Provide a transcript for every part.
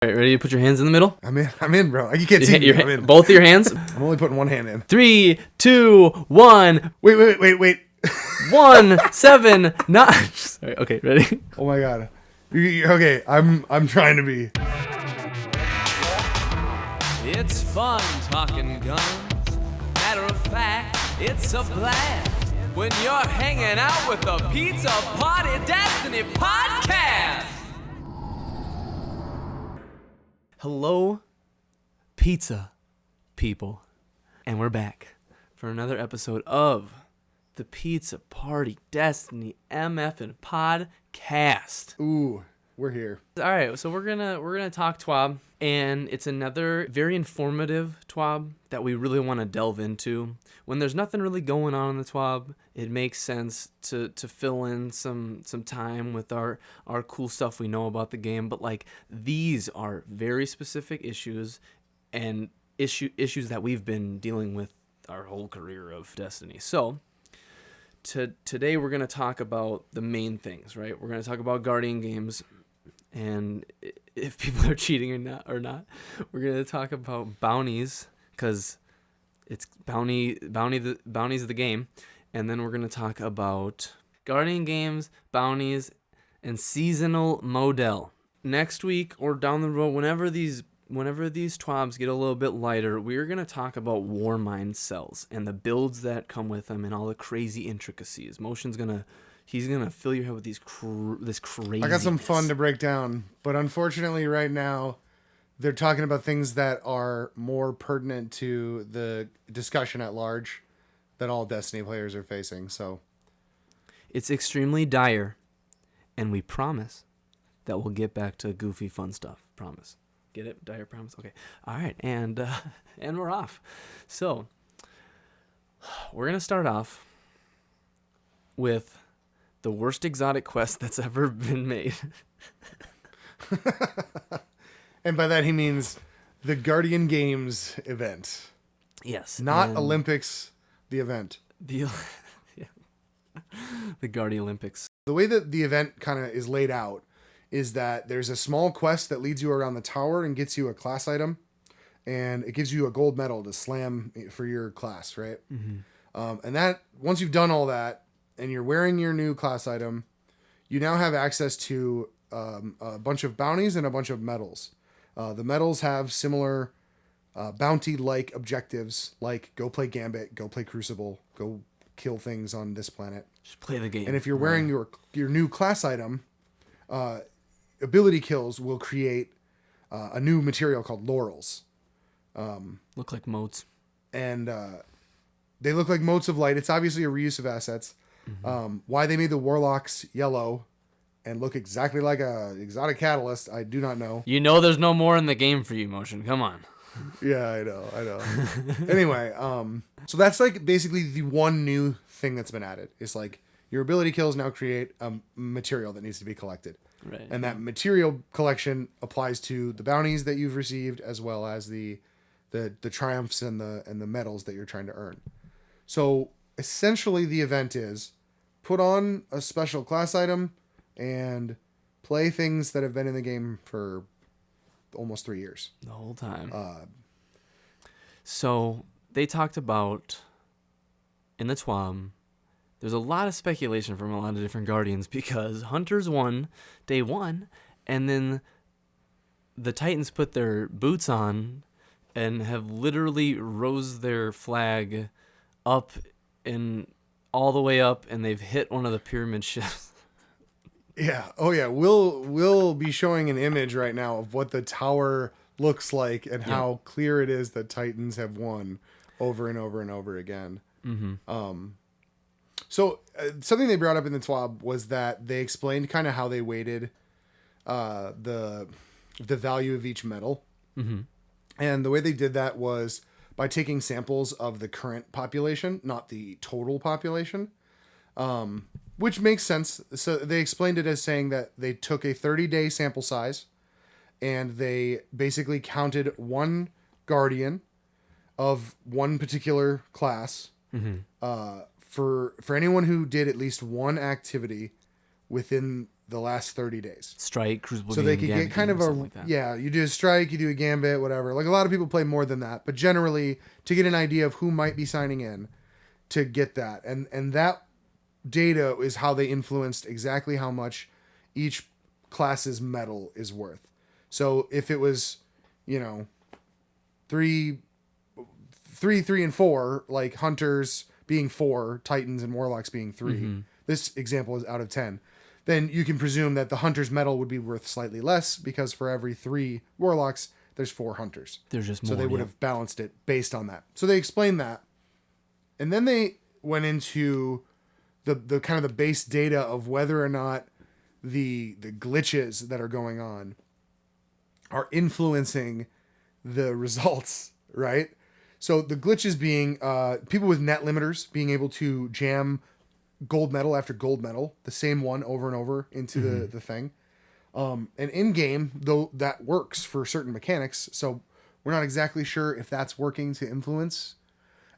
All right, ready to put your hands in the middle? I'm in, bro. You can't see me. I'm in. Both of your hands? I'm only putting one hand in. 3, 2, 1. Wait. 1, 7, 9. Sorry, okay, ready? Oh my god. Okay, I'm trying to be. It's fun talking guns. Matter of fact, it's a blast when you're hanging out with the Pizza Party Destiny Podcast. Hello, pizza people. And we're back for another episode of the Pizza Party Destiny MF and Podcast. Ooh, we're here. All right, so we're gonna talk TWAB, and it's another very informative TWAB that we really want to delve into. When there's nothing really going on in the TWAB, it makes sense to fill in some time with our cool stuff we know about the game. But like, these are very specific issues and issues that we've been dealing with our whole career of Destiny. So today we're going to talk about the main things, right? We're going to talk about Guardian games and if people are cheating or not. We're going to talk about bounties, because it's bounties of the game. And then we're going to talk about Guardian games, bounties, and seasonal model. Next week or down the road, whenever these TWABs get a little bit lighter, we're going to talk about Warmind cells and the builds that come with them and all the crazy intricacies. He's going to fill your head with this crazy. I got some fun to break down, but unfortunately right now they're talking about things that are more pertinent to the discussion at large that all Destiny players are facing. So it's extremely dire, and we promise that we'll get back to goofy fun stuff. Promise. Get it? Dire promise? Okay. All right. And we're off. So we're going to start off with the worst exotic quest that's ever been made. And by that he means the Guardian Games event. Yes. Not Olympics, the event. The Guardian Olympics. The way that the event kind of is laid out is that there's a small quest that leads you around the tower and gets you a class item, and it gives you a gold medal to slam for your class, right? Mm-hmm. And that, once you've done all that and you're wearing your new class item, you now have access to a bunch of bounties and a bunch of medals. The medals have similar bounty-like objectives, like go play Gambit, go play Crucible, go kill things on this planet. Just play the game. And if you're wearing your new class item, ability kills will create a new material called laurels. Look like motes. And they look like motes of light. It's obviously a reuse of assets. Mm-hmm. Why they made the warlocks yellow and look exactly like a exotic catalyst, I do not know. You know there's no more in the game for you, Motion. Come on. Yeah, I know. Anyway, so that's like basically the one new thing that's been added. It's like your ability kills now create a material that needs to be collected. Right. And that material collection applies to the bounties that you've received, as well as the triumphs and the medals that you're trying to earn. So essentially the event is put on a special class item and play things that have been in the game for almost 3 years. The whole time. So they talked about in the TWAB, there's a lot of speculation from a lot of different Guardians, because Hunters won day one, and then the Titans put their boots on and have literally rose their flag up and all the way up, and they've hit one of the pyramid ships. Yeah. Oh yeah. We'll be showing an image right now of what the tower looks like and how clear it is that Titans have won over and over and over again. Mm-hmm. So something they brought up in the TWAB was that they explained kind of how they weighted the value of each medal. Mm-hmm. And the way they did that was by taking samples of the current population, not the total population, which makes sense. So they explained it as saying that they took a 30-day sample size and they basically counted one Guardian of one particular class. Mm-hmm. For anyone who did at least one activity within the last 30 days. Strike, Crucible So game, they could Gambit get kind game, of a, something like that. yeah, you do a strike, you do a gambit, whatever. Like a lot of people play more than that, but generally to get an idea of who might be signing in to get that. And that data is how they influenced exactly how much each class's medal is worth. So if it was, you know, 3, 3, and 4, like Hunters being 4, Titans and Warlocks being 3, this example is out of 10, then you can presume that the Hunter's medal would be worth slightly less because for every 3 Warlocks, there's 4 Hunters. There's just more. So they would have balanced it based on that. So they explained that. And then they went into the kind of the base data of whether or not the glitches that are going on are influencing the results, right? So the glitches being people with net limiters being able to jam gold medal after gold medal, the same one over and over into the thing. And in game, though, that works for certain mechanics. So we're not exactly sure if that's working to influence.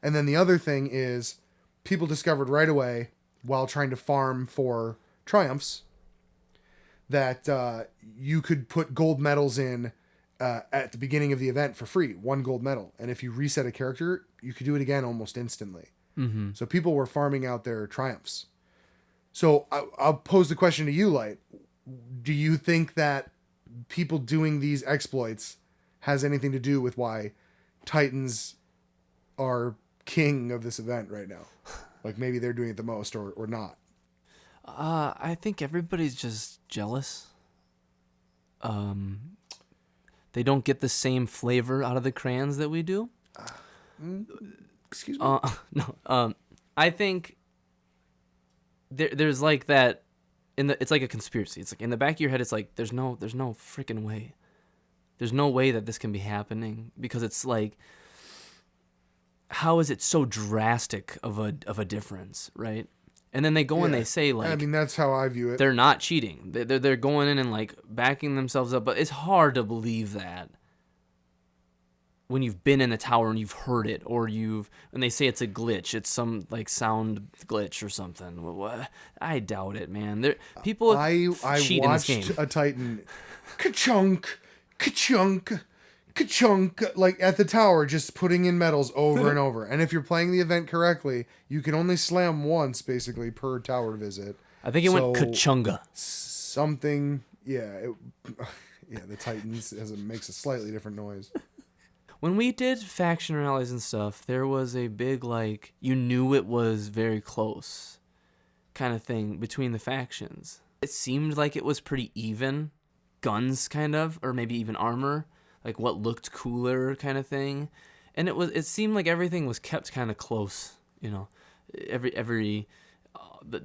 And then the other thing is people discovered right away while trying to farm for triumphs that you could put gold medals in at the beginning of the event for free, 1 gold medal. And if you reset a character, you could do it again almost instantly. So people were farming out their triumphs. So I'll pose the question to you, Light. Do you think that people doing these exploits has anything to do with why Titans are king of this event right now? Like maybe they're doing it the most or not. I think everybody's just jealous. They don't get the same flavor out of the crayons that we do. Excuse me? No. I think there's like that it's like a conspiracy. It's like in the back of your head, it's like there's no freaking way. There's no way that this can be happening because it's like, how is it so drastic of a difference, right? And then they go and they say like, I mean, that's how I view it. they're not cheating. They're going in and like backing themselves up, but it's hard to believe that when you've been in the tower and you've heard it, or and they say it's a glitch, it's some like sound glitch or something. I doubt it, man. People I cheat in this watched game. a Titan ka-chunk, ka-chunk, ka-chunk, like at the tower, just putting in medals over and over. And if you're playing the event correctly, you can only slam once basically per tower visit. I think it went Kachunga. Something, yeah, the Titans makes a slightly different noise. When we did faction rallies and stuff, there was a big, like, you knew it was very close kind of thing between the factions. It seemed like it was pretty even. Guns, kind of, or maybe even armor, like what looked cooler kind of thing. And it seemed like everything was kept kind of close, you know. The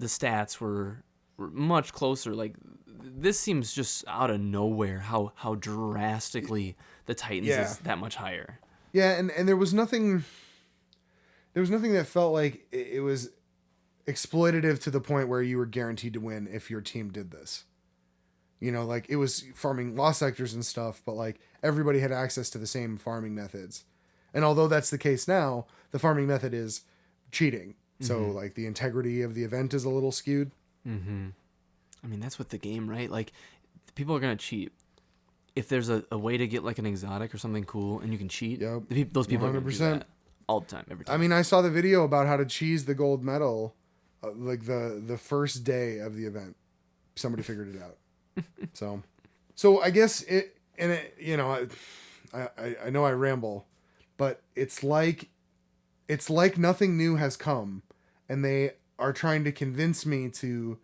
stats were much closer. Like, this seems just out of nowhere how drastically the Titans is that much higher. Yeah, and there was nothing that felt like it was exploitative to the point where you were guaranteed to win if your team did this. You know, like it was farming lost sectors and stuff, but like everybody had access to the same farming methods. And although that's the case now, the farming method is cheating. So like the integrity of the event is a little skewed. Mm-hmm. I mean, that's what the game, right? Like, people are going to cheat. If there's a way to get like an exotic or something cool and you can cheat, those people 100%. Are going to do that all the time, every time. I mean, I saw the video about how to cheese the gold medal, like the first day of the event. Somebody figured it out. So I guess you know, I know I ramble, but it's like nothing new has come, and they are trying to convince me to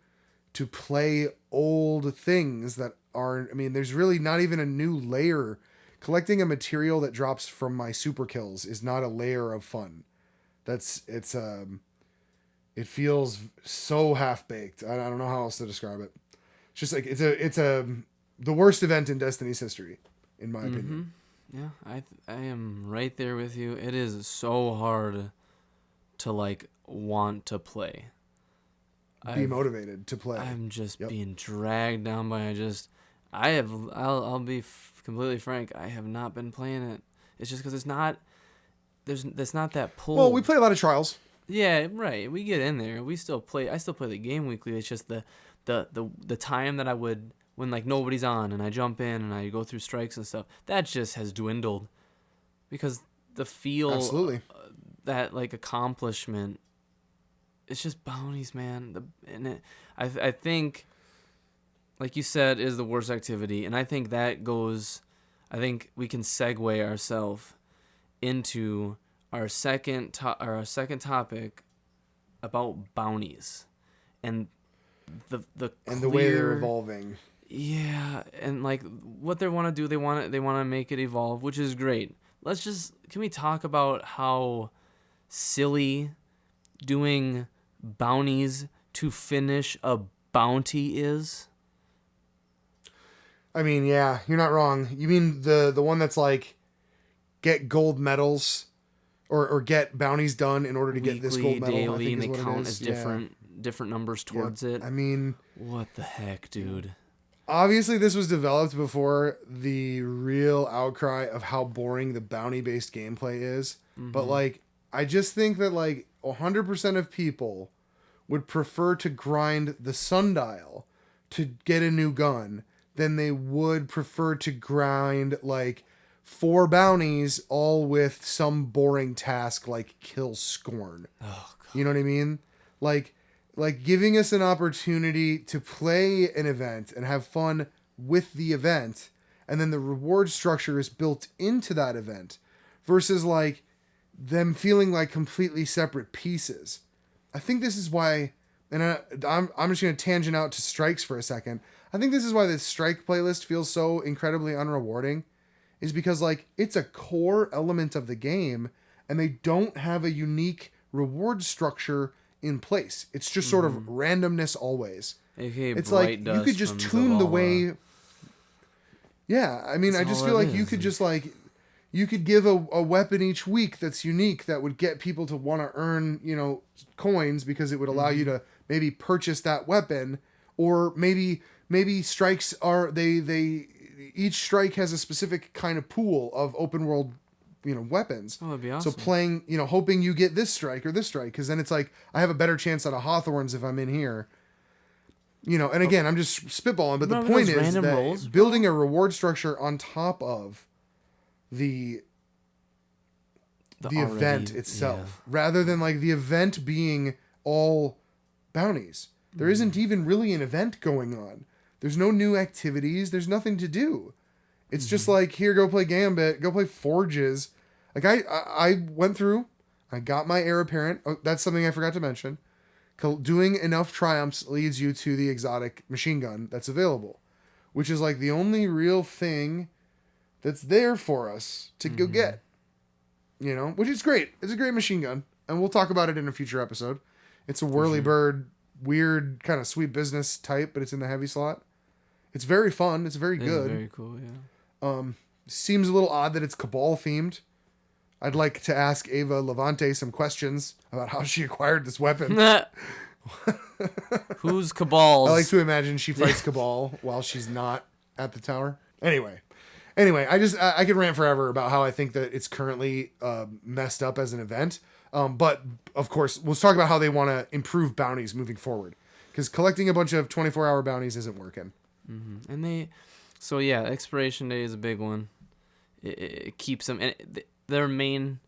play old things that are, I mean, there's really not even a new layer. Collecting a material that drops from my super kills is not a layer of fun. It feels so half-baked. I don't know how else to describe it. It's just like, it's the worst event in Destiny's history, in my opinion. Yeah, I am right there with you. It is so hard to like want to play. Be motivated to play. I'm just being dragged down by I'll be completely frank, I have not been playing it. It's just because there's not that pull. Well, we play a lot of trials. Yeah, right. We get in there. I still play the game weekly. It's just the the time that I would, when like nobody's on and I jump in and I go through strikes and stuff, that just has dwindled, because the feel, Absolutely. that like accomplishment, it's just bounties, man. I think, like you said, is the worst activity, and I think that goes. I think we can segue ourselves into our second topic about bounties and the way they're clear- evolving. Yeah, and like what they want to do, they want to make it evolve, which is great. Can we talk about how silly doing bounties to finish a bounty is? I mean, yeah, you're not wrong. You mean the one that's like get gold medals or get bounties done in order to get this gold medal? Daily, I think and is they what count it as is. different numbers towards it. I mean, What the heck, dude? obviously this was developed before the real outcry of how boring the bounty-based gameplay is. But like, I just think that like 100% of people would prefer to grind the sundial to get a new gun than they would prefer to grind like 4 bounties all with some boring task like kill Scorn. Oh, God. You know what I mean? Like giving us an opportunity to play an event and have fun with the event, and then the reward structure is built into that event, versus like them feeling like completely separate pieces. I think this is why, and I'm just going to tangent out to strikes for a second. I think this is why the strike playlist feels so incredibly unrewarding, is because like it's a core element of the game and they don't have a unique reward structure in place. It's just sort of randomness always. AKA It's Bright like you Dust could just from tune the Zavala. way. Yeah, I mean, I That's just all feel it like you is. could just like you could give a weapon each week that's unique that would get people to want to earn, coins, because it would allow you to maybe purchase that weapon, or maybe strikes are they each strike has a specific kind of pool of open world weapons. Oh, that'd be awesome. So playing, hoping you get this strike or this strike, because then it's like I have a better chance at a Hawthorns if I'm in here. And again, I'm just spitballing, but the Remember point those is random that rolls, building a reward structure on top of the event already- itself, rather than like the event being all bounties. There isn't even really an event going on. There's no new activities. There's nothing to do. It's just like, here, go play Gambit, go play Forges. Like I went through, I got my heir apparent. Oh, that's something I forgot to mention. Doing enough triumphs leads you to the exotic machine gun that's available, which is like the only real thing that's there for us to go get. Which is great. It's a great machine gun, and we'll talk about it in a future episode. It's a whirly-bird, weird kind of sweet business type, but it's in the heavy slot. It's very fun. It's very It is good. very cool, yeah. Seems a little odd that it's Cabal themed. I'd like to ask Ava Levante some questions about how she acquired this weapon. Who's Cabals? I like to imagine she fights Cabal while she's not at the tower. Anyway, I could rant forever about how I think that it's currently messed up as an event. But of course, let's talk about how they want to improve bounties moving forward, because collecting a bunch of 24-hour bounties isn't working. And expiration day is a big one. It keeps them, and their main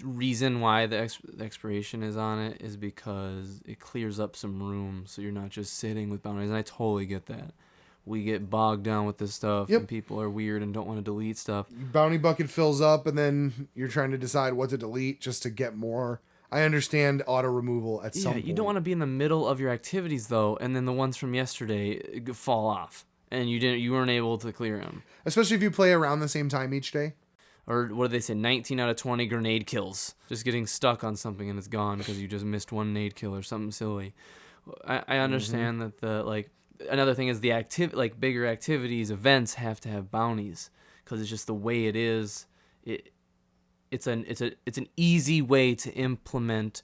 reason why the expiration is on it is because it clears up some room, so you're not just sitting with bounties. And I totally get that. We get bogged down with this stuff, and people are weird and don't want to delete stuff. Bounty bucket fills up, and then you're trying to decide what to delete just to get more. I understand auto removal at some point. You don't want to be in the middle of your activities though, and then the ones from yesterday fall off, and you weren't able to clear them. Especially if you play around the same time each day. Or what do they say? 19 out of 20 grenade kills. Just getting stuck on something and it's gone because you just missed one nade kill or something silly. I understand that another thing is the bigger activities, events have to have bounties, because it's just the way it is. It's an easy way to implement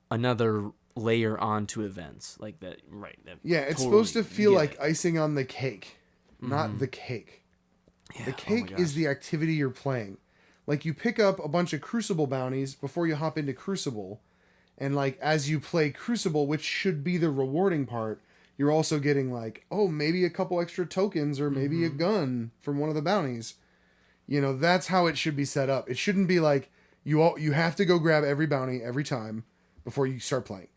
another layer onto events like that. Right. Yeah, it's supposed to feel like icing on the cake, not the cake. Yeah, the cake is the activity you're playing. Like, you pick up a bunch of Crucible bounties before you hop into Crucible, and as you play Crucible, which should be the rewarding part, you're also getting like, oh, maybe a couple extra tokens or maybe a gun from one of the bounties. You know, that's how it should be set up. It shouldn't be like you have to go grab every bounty every time before you start playing.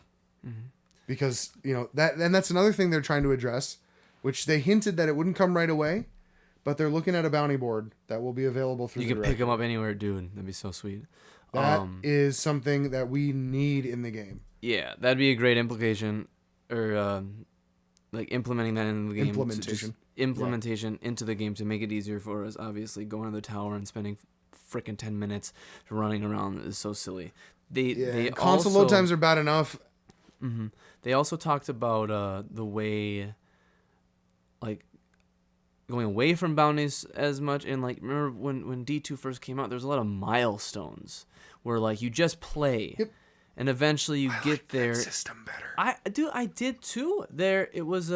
Because, you know, that's another thing they're trying to address, which they hinted that it wouldn't come right away, but they're looking at a bounty board that will be available through You the can pick them up anywhere, dude. That'd be so sweet. That is something that we need in the game. Yeah, that'd be a great implication, or like implementing that in the game. Implementation into the game to make it easier for us. Obviously, going to the tower and spending freaking 10 minutes running around is so silly. They console load times are bad enough. They also talked about the way, like, going away from bounties as much. And like, remember when D2 first came out, there's a lot of milestones where like you just play, and eventually you get there. That system better. I did too. It was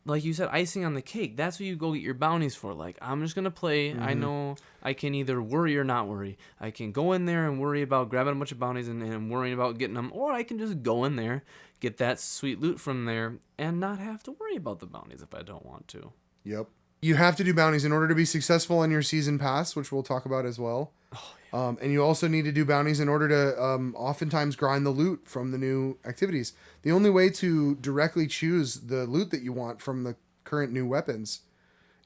like you said, icing on the cake. That's what you go get your bounties for. Like, I'm just gonna play. I know I can either worry or not worry. I can go in there and worry about grabbing a bunch of bounties and worrying about getting them, or I can just go in there, get that sweet loot from there, and not have to worry about the bounties if I don't want to. Yep. You have to do bounties in order to be successful in your season pass, which we'll talk about as well. Oh, yeah. And you also need to do bounties in order to oftentimes grind the loot from the new activities. The only way to directly choose the loot that you want from the current new weapons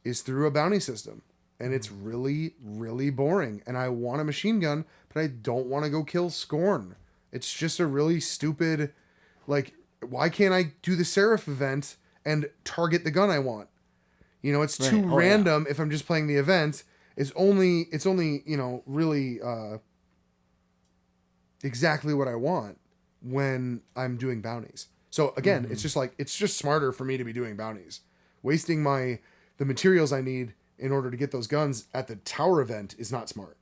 is through a bounty system. And it's really, really boring. And I want a machine gun, but I don't want to go kill Scorn. It's just a really stupid, like, why can't I do the Seraph event and target the gun I want? You know, it's too random if I'm just playing the event. It's only, you know, really exactly what I want when I'm doing bounties. So again, it's just smarter for me to be doing bounties. Wasting the materials I need in order to get those guns at the tower event is not smart,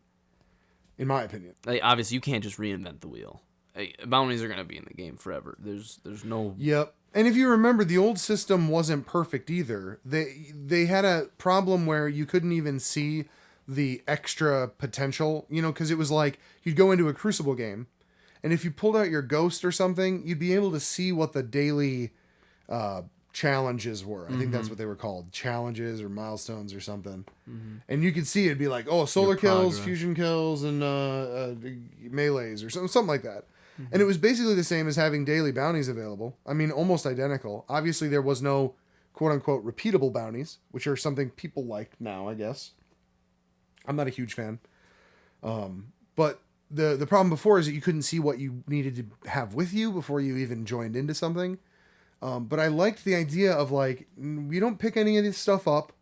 in my opinion. Like, obviously, you can't just reinvent the wheel. Bounties are gonna be in the game forever. There's no. Yep. And if you remember, the old system wasn't perfect either. They had a problem where you couldn't even see the extra potential, you know, because it was like you'd go into a Crucible game, and if you pulled out your ghost or something, you'd be able to see what the daily challenges were. I think that's what they were called, challenges or milestones or something. And you could see it'd be like, oh, solar kills, fusion kills, and melees or something like that. And it was basically the same as having daily bounties available. I mean, almost identical. Obviously, there was no quote-unquote repeatable bounties, which are something people like now, I guess. I'm not a huge fan. But the problem before is that you couldn't see what you needed to have with you before you even joined into something. But I liked the idea of, like, you don't pick any of this stuff up.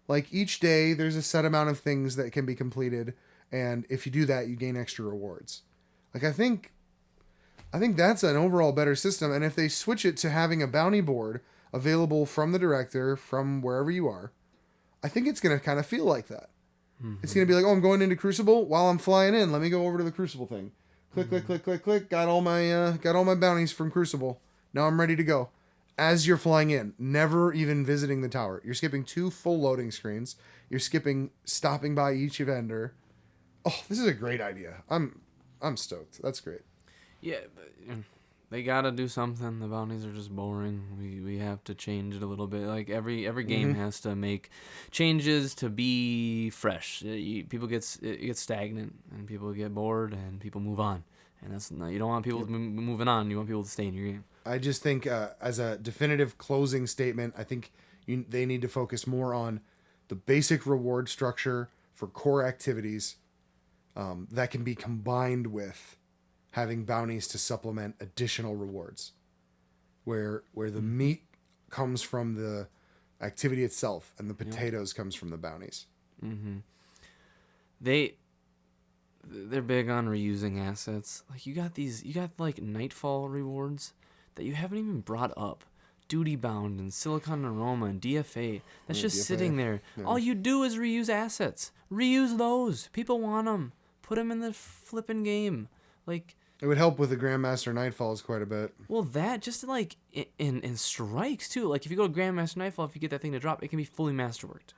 Like, each day, there's a set amount of things that can be completed. And if you do that, you gain extra rewards. Like, I think that's an overall better system. And if they switch it to having a bounty board available from the director, from wherever you are, I think it's going to kind of feel like that. It's going to be like, oh, I'm going into Crucible while I'm flying in. Let me go over to the Crucible thing. Click, click, click, click, click. Got all my bounties from Crucible. Now I'm ready to go. As you're flying in, never even visiting the tower. You're skipping 2 full loading screens. You're stopping by each vendor. Oh, this is a great idea. I'm stoked. That's great. Yeah, but they gotta do something. The bounties are just boring. We have to change it a little bit. Like every game has to make changes to be fresh. It gets stagnant, and people get bored, and people move on. And you don't want people moving on. You want people to stay in your game. I just think as a definitive closing statement, I think they need to focus more on the basic reward structure for core activities that can be combined with having bounties to supplement additional rewards, where the meat comes from the activity itself and the potatoes comes from the bounties. They're big on reusing assets. Like you got like Nightfall rewards that you haven't even brought up. Duty Bound and Silicon Aroma and DFA. That's just DFA. Sitting there. Yeah. All you do is reuse assets. Reuse those. People want them. Put them in the flipping game. Like, it would help with the Grandmaster Nightfalls quite a bit. Well, that just like in strikes too. Like if you go to Grandmaster Nightfall, if you get that thing to drop, it can be fully masterworked.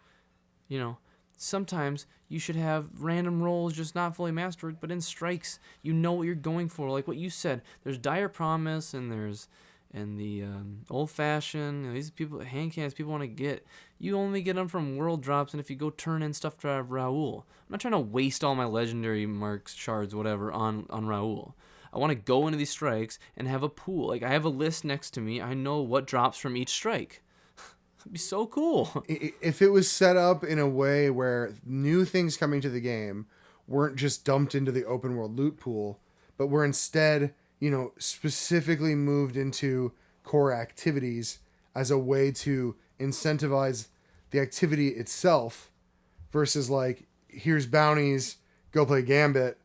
You know, sometimes you should have random rolls just not fully masterworked, but in strikes, you know what you're going for. Like what you said, there's Dire Promise and there's and the old fashioned. These people, hand cannons, people want to get. You only get them from world drops, and if you go turn in stuff to Raoul. I'm not trying to waste all my legendary marks, shards, whatever on Raoul. I want to go into these strikes and have a pool. Like, I have a list next to me. I know what drops from each strike. It'd be so cool. If it was set up in a way where new things coming to the game weren't just dumped into the open world loot pool, but were instead, specifically moved into core activities as a way to incentivize the activity itself versus like, here's bounties, go play Gambit.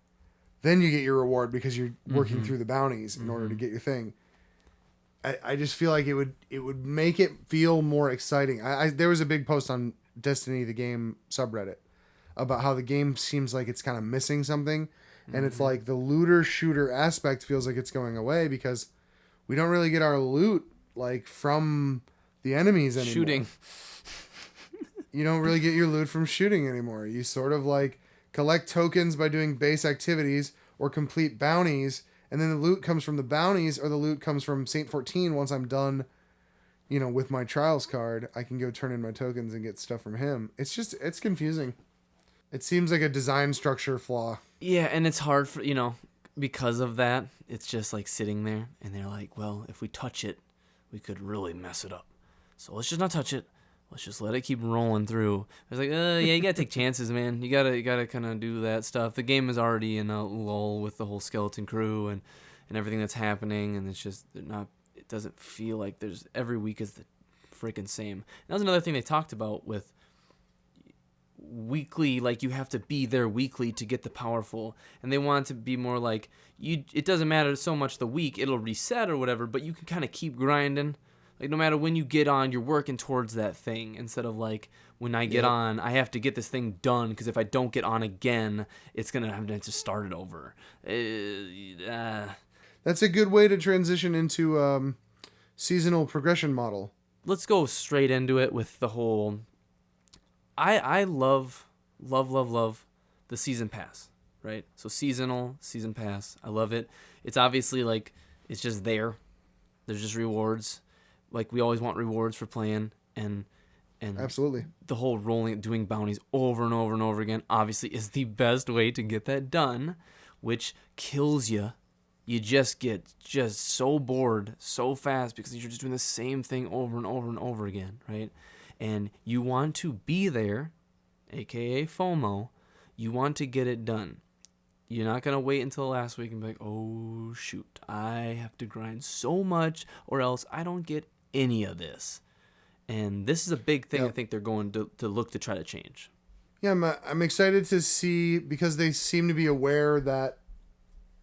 Then you get your reward because you're working through the bounties in order to get your thing. I just feel like it would make it feel more exciting. There was a big post on Destiny, the game subreddit, about how the game seems like it's kind of missing something. And it's like the looter shooter aspect feels like it's going away because we don't really get our loot like from the enemies anymore. Shooting. You don't really get your loot from shooting anymore. You sort of like collect tokens by doing base activities or complete bounties, and then the loot comes from the bounties, or the loot comes from Saint 14 once I'm done, with my Trials card. I can go turn in my tokens and get stuff from him. It's confusing. It seems like a design structure flaw. Yeah, and it's hard for, because of that, it's just like sitting there, and they're like, well, if we touch it, we could really mess it up. So let's just not touch it. Let's just let it keep rolling through. It's like, yeah, you gotta take chances, man. You gotta kind of do that stuff. The game is already in a lull with the whole skeleton crew and everything that's happening, and it's just it doesn't feel like there's every week is the freaking same. And that was another thing they talked about with weekly, like you have to be there weekly to get the powerful, and they want it to be more like it doesn't matter so much the week, it'll reset or whatever, but you can kind of keep grinding. Like, no matter when you get on, you're working towards that thing. Instead of, like, when I get on, I have to get this thing done, because if I don't get on again, it's going to have to start it over. That's a good way to transition into seasonal progression model. Let's go straight into it with the whole... I love the season pass, right? So seasonal, season pass. I love it. It's obviously, like, it's just there. There's just rewards. Like, we always want rewards for playing, and absolutely the whole doing bounties over and over and over again obviously is the best way to get that done, which kills you. You just get so bored so fast because you're just doing the same thing over and over and over again, right? And you want to be there, aka FOMO. You want to get it done. You're not going to wait until last week and be like, oh, shoot, I have to grind so much or else I don't get any of this. And this is a big thing. I think they're going to look to try to change. Yeah, I'm excited to see, because they seem to be aware that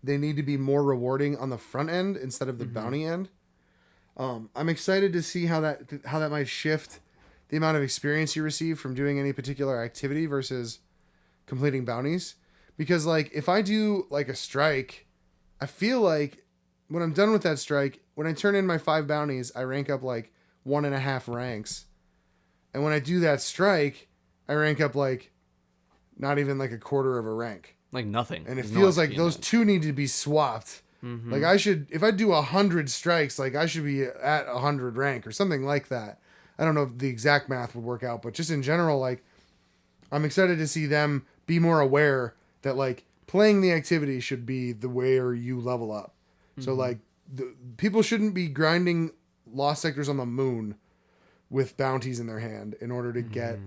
they need to be more rewarding on the front end instead of the bounty end. I'm excited to see how that might shift the amount of experience you receive from doing any particular activity versus completing bounties. Because, like, if I do, like, a strike, I feel like when I'm done with that strike, when I turn in my 5 bounties, I rank up, like, 1.5 ranks. And when I do that strike, I rank up, like, not even, like, a quarter of a rank. Like nothing. And it feels like those two need to be swapped. Mm-hmm. Like, if I do 100 strikes, like, I should be at 100 rank or something like that. I don't know if the exact math would work out, but just in general, like, I'm excited to see them be more aware that, like, playing the activity should be the way you level up. Mm-hmm. So, like, people shouldn't be grinding lost sectors on the moon with bounties in their hand in order to get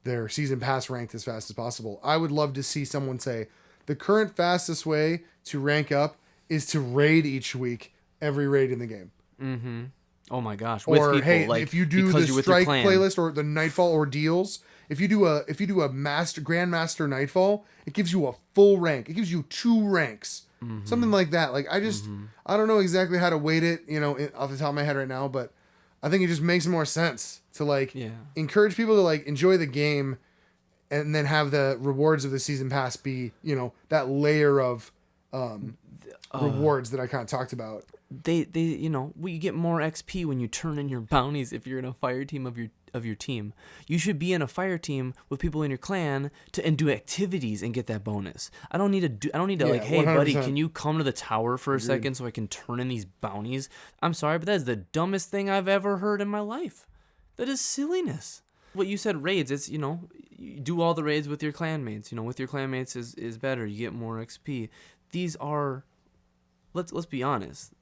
their season pass ranked as fast as possible. I would love to see someone say the current fastest way to rank up is to raid each week, every raid in the game. Mm-hmm. Oh my gosh! Or people, hey, like, if you do the strike playlist or the Nightfall ordeals, if you do a Grandmaster Nightfall, it gives you a full rank. It gives you 2 ranks, something like that. Like, I don't know exactly how to weight it, off the top of my head right now, but I think it just makes more sense to, like, encourage people to, like, enjoy the game, and then have the rewards of the season pass be, that layer of rewards that I kind of talked about. We get more XP when you turn in your bounties if you're in a fire team of of your team. You should be in a fire team with people in your clan and do activities and get that bonus. I don't need to like, hey 100%. buddy, can you come to the tower for a second so I can turn in these bounties? I'm sorry, but that is the dumbest thing I've ever heard in my life. That is silliness. What you said, raids, it's, you do all the raids with your clanmates. With your clanmates is better. You get more XP. These are, let's be honest,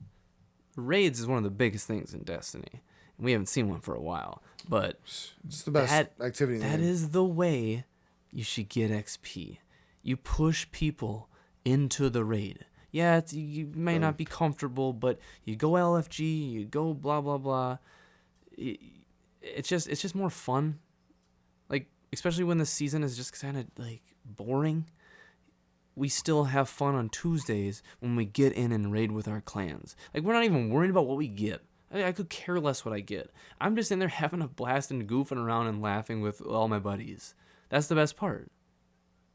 raids is one of the biggest things in Destiny. We haven't seen one for a while, but it's the best activity. That is the way you should get XP. You push people into the raid. Yeah, you may not be comfortable, but you go LFG, you go blah blah blah. It's just more fun. Like, especially when the season is just kind of like boring. We still have fun on Tuesdays when we get in and raid with our clans. Like, we're not even worried about what we get. I could care less what I get. I'm just in there having a blast and goofing around and laughing with all my buddies. That's the best part.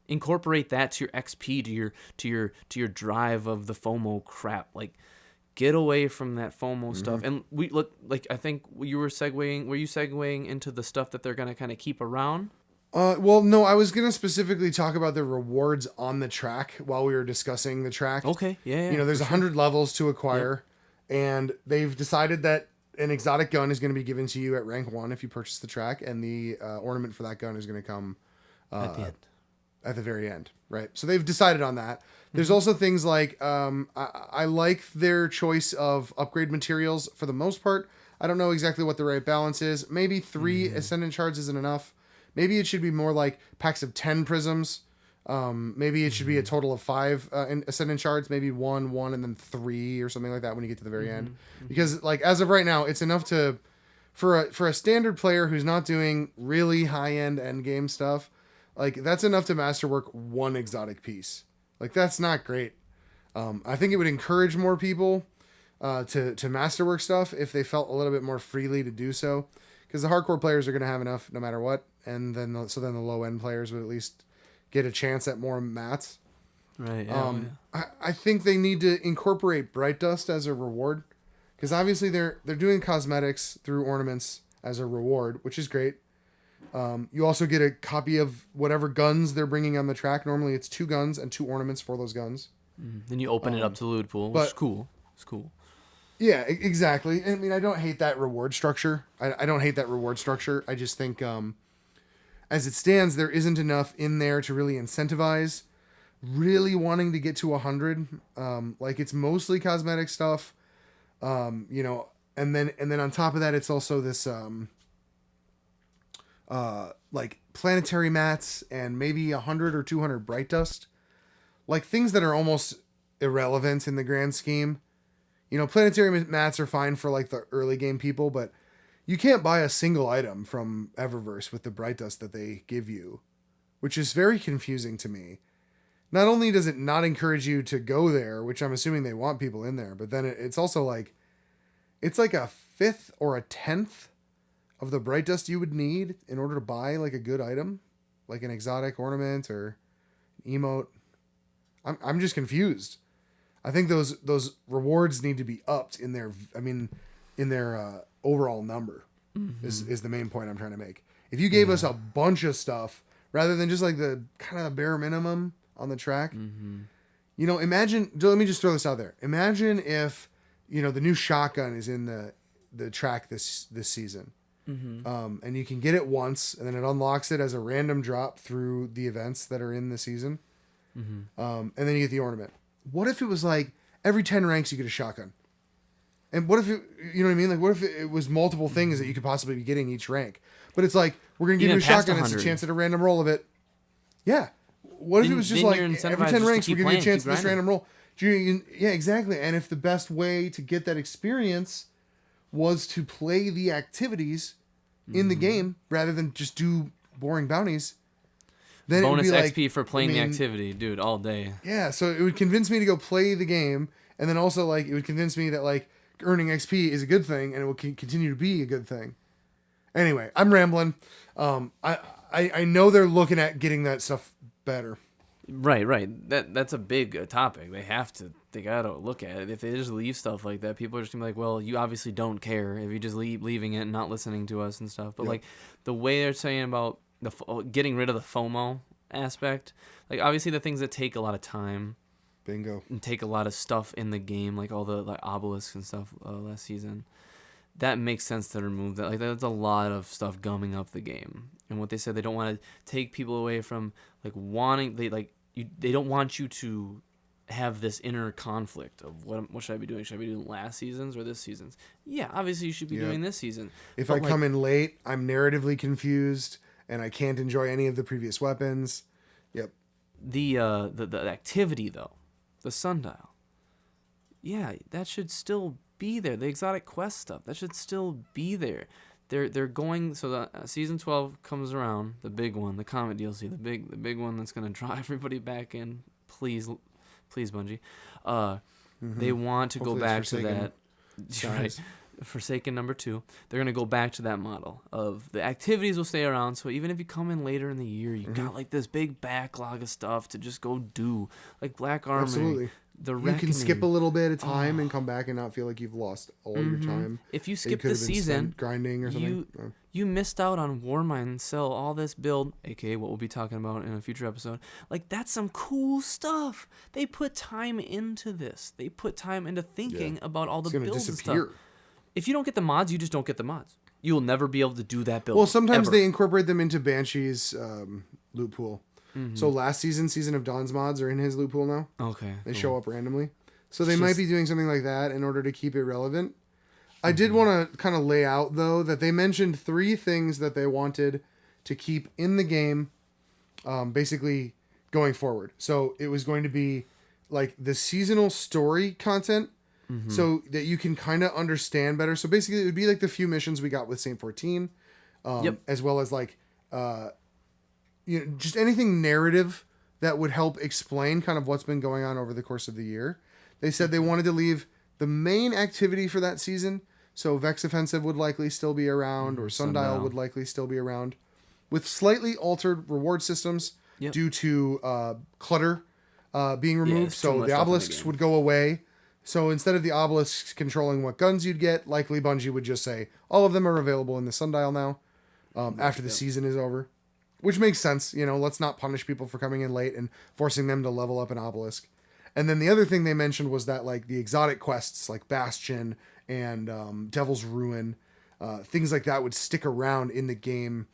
Incorporate that to your XP, to your drive of the FOMO crap. Like, get away from that FOMO stuff. And we look like, I think were you segueing into the stuff that they're gonna kind of keep around? Well, no, I was gonna specifically talk about the rewards on the track while we were discussing the track. Okay, yeah. There's 100 levels to acquire, and they've decided that an exotic gun is going to be given to you at rank 1 if you purchase the track, and the ornament for that gun is going to come At the end. At the very end, right? So they've decided on that. There's also things like I like their choice of upgrade materials for the most part. I don't know exactly what the right balance is. Maybe 3 Ascendant Shards isn't enough. Maybe it should be more like packs of 10 prisms. Maybe it should be a total of 5 Ascendant Shards. Maybe 1, and then 3 or something like that when you get to the very end. Because like as of right now, it's enough to for a standard player who's not doing really high end game stuff. Like that's enough to masterwork 1 exotic piece. Like that's not great. I think it would encourage more people to masterwork stuff if they felt a little bit more freely to do so. Because the hardcore players are going to have enough no matter what, and then the low end players would at least get a chance at more mats. Right. Yeah, I think they need to incorporate Bright Dust as a reward, because obviously they're doing cosmetics through ornaments as a reward, which is great. You also get a copy of whatever guns they're bringing on the track. Normally it's 2 guns and 2 ornaments for those guns. Then you open it up to the loot pool, which is cool. It's cool. Yeah, exactly. I mean, I don't hate that reward structure. I don't hate that reward structure. I just think, as it stands, there isn't enough in there to really incentivize really wanting to get to 100. Like it's mostly cosmetic stuff, and then on top of that, it's also this, like planetary mats and maybe 100 or 200 bright dust, like things that are almost irrelevant in the grand scheme. Planetary mats are fine for like the early game people, but you can't buy a single item from Eververse with the bright dust that they give you, which is very confusing to me. Not only does it not encourage you to go there, which I'm assuming they want people in there, but then it's also like, it's like a 5th or a 10th of the bright dust you would need in order to buy like a good item, like an exotic ornament or an emote. I'm just confused. I think those rewards need to be upped in their overall number is the main point I'm trying to make. If you gave us a bunch of stuff rather than just like the kind of bare minimum on the track, imagine, let me just throw this out there. Imagine if, the new shotgun is in the track this season. And you can get it once and then it unlocks it as a random drop through the events that are in the season. And then you get the ornament. What if it was like every 10 ranks you get a shotgun? And what if it, you know what I mean? Like what if it was multiple things that you could possibly be getting each rank? But it's like, we're going to give you a shotgun. It's a chance at a random roll of it. Yeah. What if it was just like every 10 ranks we're giving you a chance at this random roll? Yeah, exactly. And if the best way to get that experience was to play the activities in the game rather than just do boring bounties, then bonus it would be XP for playing the activity, dude, all day. Yeah, so it would convince me to go play the game, and then also like it would convince me that like earning XP is a good thing, and it will continue to be a good thing. Anyway, I'm rambling. I know they're looking at getting that stuff better. Right. That's a big topic. They gotta look at it. If they just leave stuff like that, people are just gonna be like, well, you obviously don't care if you just leaving it and not listening to us and stuff. But like the way they're saying about getting rid of the FOMO aspect, like obviously the things that take a lot of time, Bingo, and take a lot of stuff in the game, like all the like obelisks and stuff last season. That makes sense to remove that. Like that's a lot of stuff gumming up the game. And what they said, they don't want to take people away from like wanting. They don't want you to have this inner conflict of what should I be doing? Should I be doing last season's or this season's? Yeah, obviously you should be doing this season. If I come in late, I'm narratively confused and I can't enjoy any of the previous weapons. Yep. The activity though, the sundial. Yeah, that should still be there. The exotic quest stuff, that should still be there. They're going, so the season 12 comes around, the big one, the Comet DLC, the big one that's gonna draw everybody back in. Please Bungie. They want to Hopefully go back it's to Forsaken. that. Right. Forsaken number 2. They're gonna go back to that model of the activities will stay around. So even if you come in later in the year, you got like this big backlog of stuff to just go do, like Black Armory. Absolutely. The You can skip a Reckoning. little bit of time and come back and not feel like you've lost all of your time. If you that skip could the have been season, spent grinding or something. you missed out on Warmind sell all this build, aka what we'll be talking about in a future episode. Like that's some cool stuff. They put time into this. They put time into thinking about all the It's gonna builds and disappear. stuff. If you don't get the mods, you just don't get the mods. You will never be able to do that build. Well, sometimes ever. they incorporate them into Banshee's loot pool. Mm-hmm. So last Season of Dawn's mods are in his loot pool now. Okay. They cool. show up randomly. So they It's might just- be doing something like that in order to keep it relevant. I did want to kind of lay out, though, that they mentioned 3 things that they wanted to keep in the game, basically going forward. So it was going to be like the seasonal story content, so that you can kind of understand better. So basically, it would be like the few missions we got with Saint 14, as well as like just anything narrative that would help explain kind of what's been going on over the course of the year. They said they wanted to leave the main activity for that season. So Vex Offensive would likely still be around, or Sundial would likely still be around, with slightly altered reward systems due to clutter being removed. it's too So much the stuff in the obelisks game. would go away. So instead of the obelisks controlling what guns you'd get, likely Bungie would just say, all of them are available in the Sundial now after the season is over. Which makes sense. Let's not punish people for coming in late and forcing them to level up an obelisk. And then the other thing they mentioned was that like the exotic quests like Bastion and Devil's Ruin, things like that would stick around in the game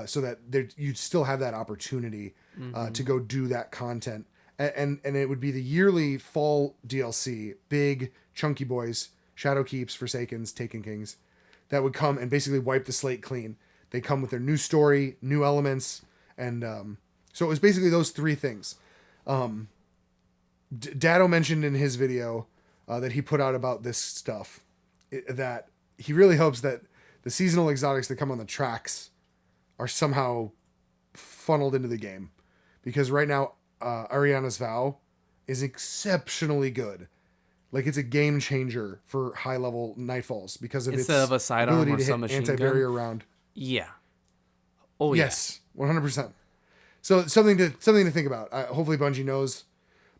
so that you'd still have that opportunity to go do that content. And it would be the yearly fall DLC, big chunky boys, Shadow Keeps, Forsakens, Taken Kings, that would come and basically wipe the slate clean. They come with their new story, new elements, and so it was basically those 3 things. Dado mentioned in his video that he put out about this stuff, that he really hopes that the seasonal exotics that come on the tracks are somehow funneled into the game. Because right now, Ariana's Vow is exceptionally good. Like, it's a game changer for high-level Nightfalls because of Instead its of a sidearm ability or to hit submachine anti-barrier round. Yeah. Oh, yeah. Yes, 100%. So something to think about. Hopefully Bungie knows.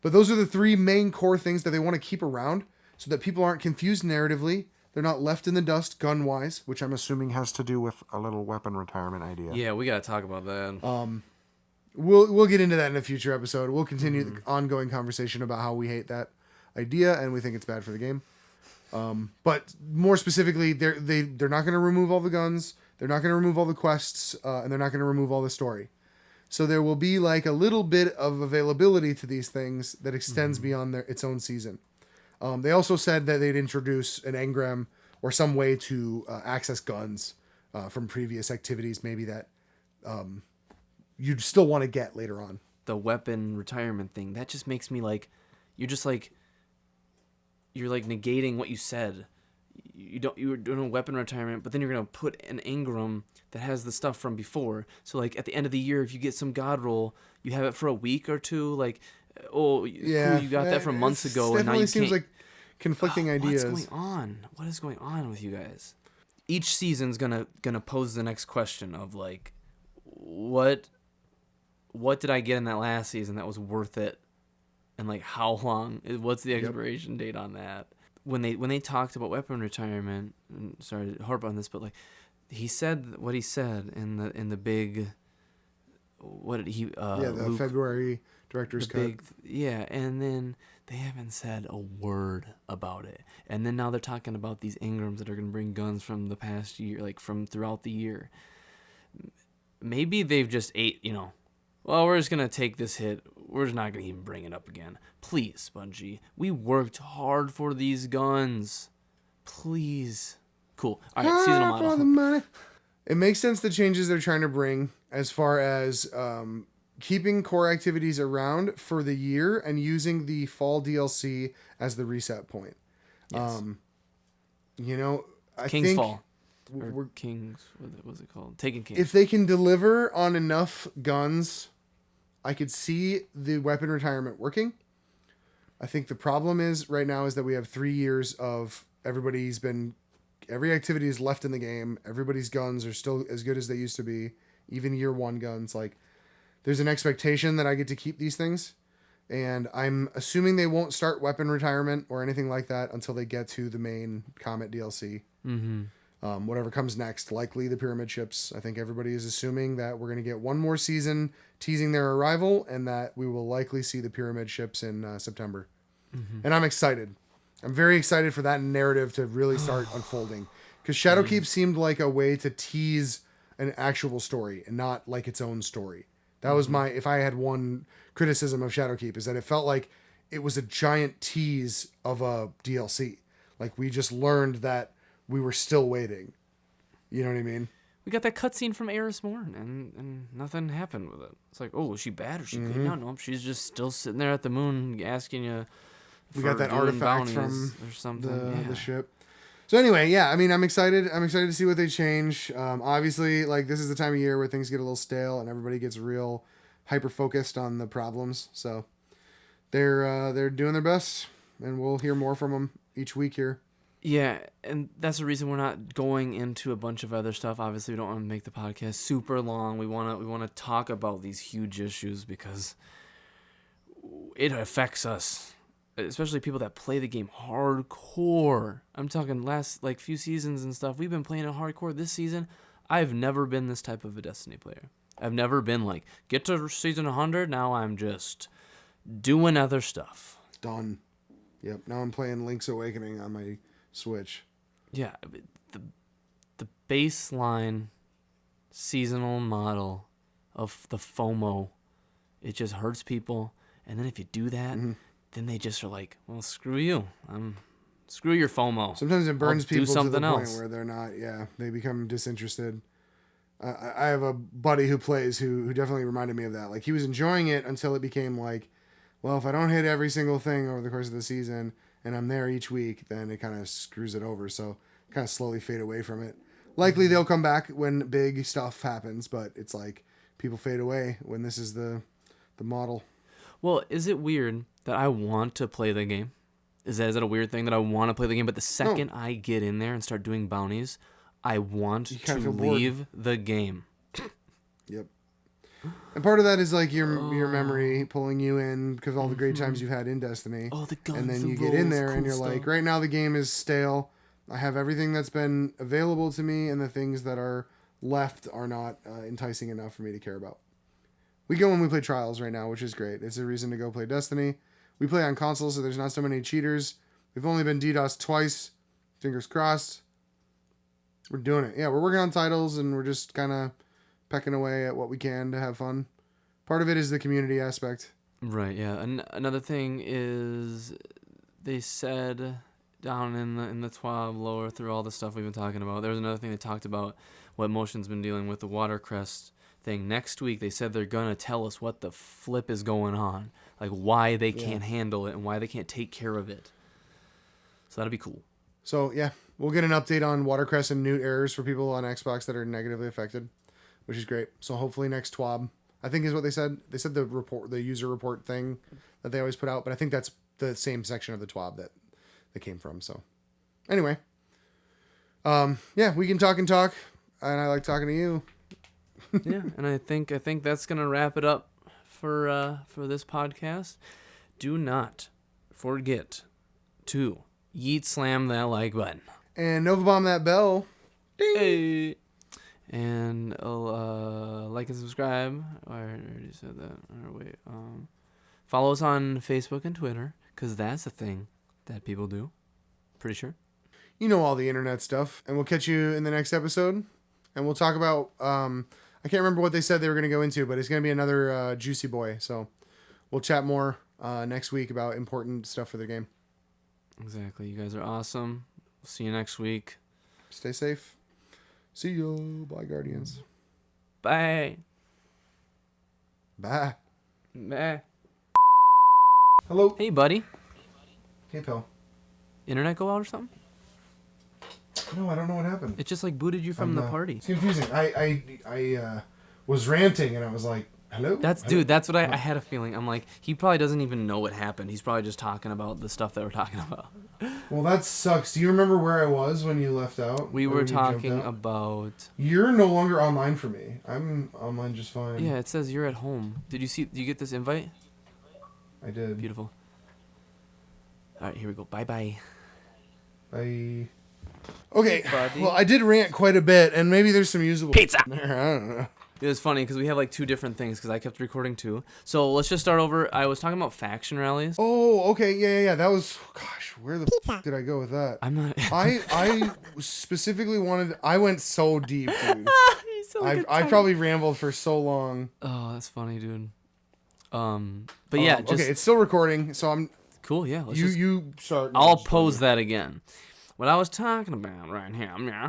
But those are the 3 main core things that they want to keep around so that people aren't confused narratively. They're not left in the dust gun-wise, which I'm assuming has to do with a little weapon retirement idea. Yeah, we got to talk about that. We'll get into that in a future episode. We'll continue the ongoing conversation about how we hate that idea and we think it's bad for the game. But more specifically, they're not going to remove all the guns. They're not going to remove all the quests, and they're not going to remove all the story. So there will be like a little bit of availability to these things that extends beyond its own season. They also said that they'd introduce an engram or some way to access guns from previous activities, maybe that you'd still want to get later on. The weapon retirement thing, that just makes me like, you're negating what you said. You were doing a weapon retirement, but then you're gonna put an engram that has the stuff from before. So like at the end of the year, if you get some god roll, you have it for a week or 2. Like, cool, you got that from months ago, and now you seems can't. like conflicting ideas. What's going on? What is going on with you guys? Each season's gonna pose the next question of like, what what did I get in that last season that was worth it, and like how long? What's the expiration date on that? When they talked about weapon retirement, and sorry to harp on this, but like he said what he said in the big, what did he the Luke, February director's cut. and then they haven't said a word about it, and then now they're talking about these Ingrams that are gonna bring guns from the past year, like from throughout the year. Maybe they've just well, we're just gonna take this hit. We're just not gonna even bring it up again. Please, Bungie, we worked hard for these guns. Please. Cool. All right, seasonal For the model. money. It makes sense the changes they're trying to bring as far as keeping core activities around for the year and using the fall DLC as the reset point. Yes. I King's think Fall. Or King's, what was it called? Taken King. if they can deliver on enough guns, I could see the weapon retirement working. I think the problem is right now is that we have 3 years of every activity is left in the game. Everybody's guns are still as good as they used to be. Even year 1 guns. Like, there's an expectation that I get to keep these things. And I'm assuming they won't start weapon retirement or anything like that until they get to the main Comet DLC. Mm-hmm. Whatever comes next, likely the pyramid ships. I think everybody is assuming that we're going to get one more season teasing their arrival, and that we will likely see the pyramid ships in September. Mm-hmm. And I'm excited. I'm very excited for that narrative to really start unfolding, because Shadowkeep seemed like a way to tease an actual story and not like its own story. That was if I had one criticism of Shadowkeep, is that it felt like it was a giant tease of a DLC. Like, we just learned that we were still waiting. You know what I mean? We got that cutscene from Eris Morn, and nothing happened with it. It's like, oh, is she bad or she good? No, nope. She's just still sitting there at the moon asking you. We got that artifact from or something. the ship. So anyway, yeah, I mean, I'm excited. I'm excited to see what they change. Obviously, like, this is the time of year where things get a little stale and everybody gets real hyper focused on the problems. So they're doing their best, and we'll hear more from them each week here. Yeah, and that's the reason we're not going into a bunch of other stuff. Obviously, we don't want to make the podcast super long. We want to talk about these huge issues because it affects us, especially people that play the game hardcore. I'm talking last few seasons and stuff. We've been playing it hardcore. This season, I've never been this type of a Destiny player. I've never been like, get to season 100, now I'm just doing other stuff. Done. Yep. Now I'm playing Link's Awakening on my Switch. Yeah, the baseline seasonal model of the FOMO, it just hurts people. And then if you do that, then they just are like, well, screw you. Screw your FOMO. Sometimes it burns people to the else. point where they're not, they become disinterested. I have a buddy who plays who definitely reminded me of that. Like, he was enjoying it until it became like, well, if I don't hit every single thing over the course of the season and I'm there each week, then it kind of screws it over. So kind of slowly fade away from it. Likely they'll come back when big stuff happens, but it's like people fade away when this is the model. Well, is it weird that I want to play the game? Is that a weird thing that I want to play the game, but the second I get in there and start doing bounties, I want to leave the game? Yep. And part of that is like your memory pulling you in because all the great times you've had in Destiny. Oh, the guns, and then the you get in there cool and you're stuff. like, right now the game is stale. I have everything that's been available to me, and the things that are left are not enticing enough for me to care about. We go and we play Trials right now, which is great. It's a reason to go play Destiny. We play on console, so there's not so many cheaters. We've only been DDoSed twice. Fingers crossed. We're doing it. Yeah, we're working on titles, and we're just kind of pecking away at what we can to have fun. Part of it is the community aspect. Right, yeah. Another thing is they said down in the TWAB lower through all the stuff we've been talking about, there's another thing they talked about what Motion's been dealing with, the Watercrest thing. Next week, they said they're going to tell us what the flip is going on, like why they can't handle it and why they can't take care of it. So that'll be cool. So, yeah, we'll get an update on Watercrest and Newt errors for people on Xbox that are negatively affected, which is great. So hopefully next TWAB, I think is what they said. They said the user report thing that they always put out, but I think that's the same section of the TWAB that they came from. So anyway, we can talk and I like talking to you. Yeah, and I think that's gonna wrap it up for this podcast. Do not forget to yeet slam that like button. And Nova Bomb that bell. Ding. Hey. And like and subscribe. I already said that. Wait. Follow us on Facebook and Twitter, because that's a thing that people do. Pretty sure. You know all the internet stuff. And we'll catch you in the next episode. And we'll talk about, I can't remember what they said they were going to go into, but it's going to be another Juicy Boy. So we'll chat more next week about important stuff for the game. Exactly. You guys are awesome. We'll see you next week. Stay safe. See you. Bye, Guardians. Bye. Bye. Bye. Hello. Hey, buddy. Hey, pal. Internet go out or something? No, I don't know what happened. It just like booted you from the party. It's confusing. I was ranting and I was like, hello? Dude, that's what I had a feeling. I'm like, he probably doesn't even know what happened. He's probably just talking about the stuff that we're talking about. Well, that sucks. Do you remember where I was when you left out? We were When you jumped talking out? about... You're no longer online for me. I'm online just fine. Yeah, it says you're at home. Did you get this invite? I did. Beautiful. All right, here we go. Bye-bye. Bye. Okay, Buddy. well, I did rant quite a bit, and maybe there's some usable Pizza! in there. I don't know. It was funny because we have like two different things because I kept recording two. So let's just start over. I was talking about faction rallies. Oh, okay, yeah. That was, gosh, where the f- did I go with that? I'm not... I specifically wanted, I went so deep, dude. I probably rambled for so long. Oh, that's funny, dude. But yeah, just... Okay, it's still recording, so I'm... Cool, yeah. You start. I'll pose that again. What I was talking about right here, yeah.